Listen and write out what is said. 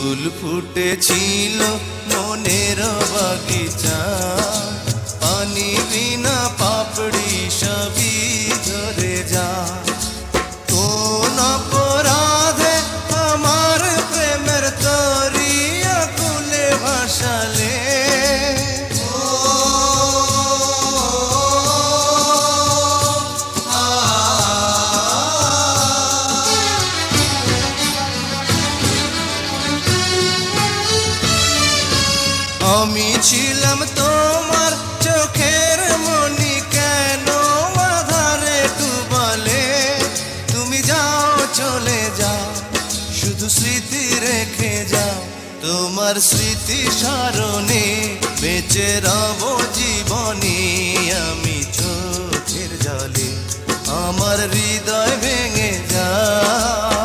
ফুল ফুটেছিল মনের বাগিচা, পানি বিনা পাপড়ি সবই ঝরে যা। কোন অপরাধে আমার প্রেমের তরি আকুলে ভাসালে, আমি ছিলাম তোমার চোখের মনি, কেন আধারে ডুবালে? তুমি যাও চলে যাও, শুধু স্মৃতি রেখে যাও। তোমার স্মৃতি স্মরণে বেঁচে রব জীবনে। আমি চোখের জলে আমার হৃদয় ভেঙে যায়।